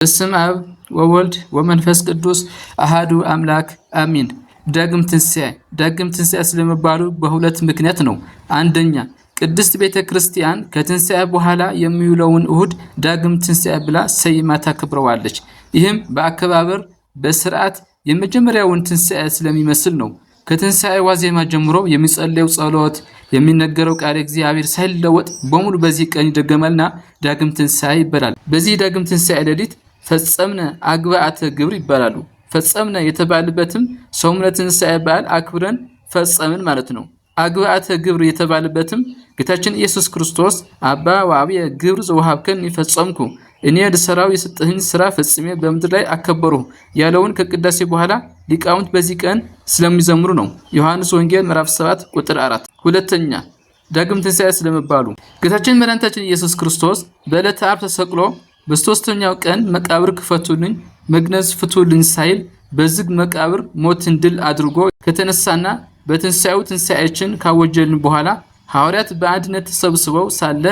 በስመ አብ ወወልድ ወመንፈስ ቅዱስ አሃዱ አምላክ አሚን። ዳግም ትንሣኤ ስለመባሉ በሁለት ምክንያት ነው። አንደኛ ቅድስት ቤተ ክርስቲያን ከትንሣኤ በኋላ የሚውለውን እሁድ ዳግም ትንሣኤ ብላ ሰይማ ታከብረዋለች። ይህም በአከባበር በስርዓት የመጀመሪያውን ትንሣኤ ስለሚመስል ነው። ከትንሣኤ ዋዜማ ጀምሮ የሚጸለየው ጸሎት፣ የሚነገረው ቃል እግዚአብሔር ሳይለወጥ በሙሉ በዚህ ቀን ይደገማልና ዳግም ትንሣኤ ይባላል። በዚህ ዳግም ትንሣኤ ሌሊት ፈጸምነ አግብአተ ግብር ይባላሉ። ፈጸምነ የተባለበትም ሰሙነ ትንሣኤ በዓል አክብረን ፈጸምን ማለት ነው። አግብአተ ግብር የተባለበትም ጌታችን ኢየሱስ ክርስቶስ አባ ወአብየ ግብር ዘወሀብከኒ ፈጸምኩ፣ እኔ ልሰራው የሰጠህኝ ስራ ፈጽሜ በምድር ላይ አከበሩ ያለውን ከቅዳሴ በኋላ ሊቃውንት በዚህ ቀን ስለሚዘምሩ ነው። ዮሐንስ ወንጌል ምዕራፍ 7 ቁጥር 4። ሁለተኛ ዳግም ትንሣኤ ስለመባሉ ጌታችን መድኃኒታችን ኢየሱስ ክርስቶስ በዕለተ ዓርብ ተሰቅሎ በሶስተኛው ቀን መቃብር ክፈቱልኝ መግነዝ ፍቱልኝ ሳይል በዝግ መቃብር ሞትን ድል አድርጎ ከተነሳና በትንሣኤው ትንሣኤችን ካወጀልን በኋላ ሐዋርያት በአንድነት ተሰብስበው ሳለ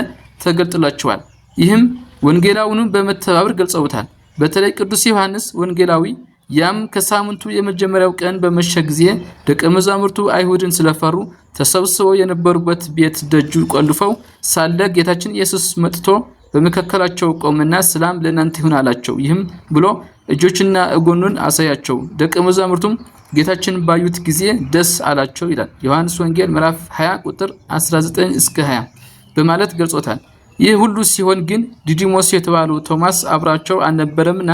ተገልጦላቸዋል። ይህም ወንጌላውንም በመተባበር ገልጸውታል። በተለይ ቅዱስ ዮሐንስ ወንጌላዊ ያም ከሳምንቱ የመጀመሪያው ቀን በመሸ ጊዜ ደቀ መዛሙርቱ አይሁድን ስለፈሩ ተሰብስበው የነበሩበት ቤት ደጁ ቆልፈው ሳለ ጌታችን ኢየሱስ መጥቶ በመካከላቸው ቆመና ሰላም ለእናንተ ይሁን አላቸው። ይህም ብሎ እጆችና እጎኑን አሳያቸው። ደቀ መዛሙርቱም ጌታችን ባዩት ጊዜ ደስ አላቸው ይላል ዮሐንስ ወንጌል ምዕራፍ 20 ቁጥር 19 እስከ 20 በማለት ገልጾታል። ይህ ሁሉ ሲሆን ግን ዲዲሞስ የተባለው ቶማስ አብራቸው አልነበረምና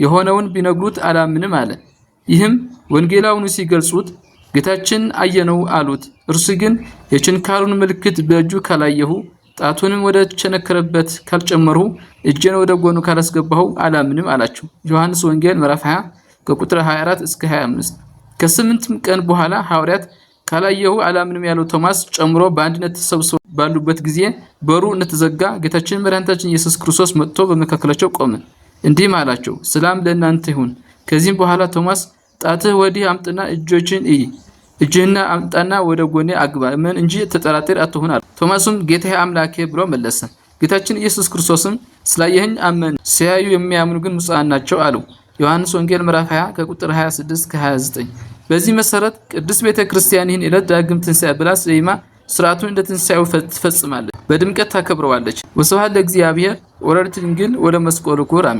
የሆነውን ቢነግሩት አላምንም አለ። ይህም ወንጌላውኑ ሲገልጹት ጌታችን አየነው አሉት። እርሱ ግን የችንካሩን ምልክት በእጁ ካላየሁ ጣቱንም ወደ ቸነከረበት ካልጨመሩ እጄን ወደ ጎኑ ካላስገባሁ አላምንም አላቸው። ዮሐንስ ወንጌል ምዕራፍ 20 ከቁጥር 24 እስከ 25። ከስምንትም ቀን በኋላ ሐዋርያት ካላየሁ አላምንም ያለው ቶማስ ጨምሮ በአንድነት ተሰብስበው ባሉበት ጊዜ በሩ እንደተዘጋ ጌታችን መድኃኒታችን ኢየሱስ ክርስቶስ መጥቶ በመካከላቸው ቆመ። እንዲህም አላቸው፣ ሰላም ለእናንተ ይሁን። ከዚህም በኋላ ቶማስ ጣትህ ወዲህ አምጥና እጆችን እይ፣ እጅህና አምጣና ወደ ጎኔ አግባ፣ ምን እንጂ ተጠራጣሪ አትሁን አለ። ቶማስም ጌታዬ አምላኬ ብሎ መለሰ። ጌታችን ኢየሱስ ክርስቶስም ስላየኸኝ አመን፣ ሲያዩ የሚያምኑ ግን ብፁዓን ናቸው አለው። ዮሐንስ ወንጌል ምዕራፍ 20 ከቁጥር 26 እስከ 29። በዚህ መሰረት ቅድስት ቤተ ክርስቲያን ይህን ዕለት ዳግም ትንሣኤ ብላ ሰይማ ስርዓቱን እንደ ትንሣኤው ትፈጽማለች፣ በድምቀት ታከብረዋለች። ወስብሐት ለእግዚአብሔር ወለወላዲቱ ድንግል ወለመስቀሉ ክቡር አሜን።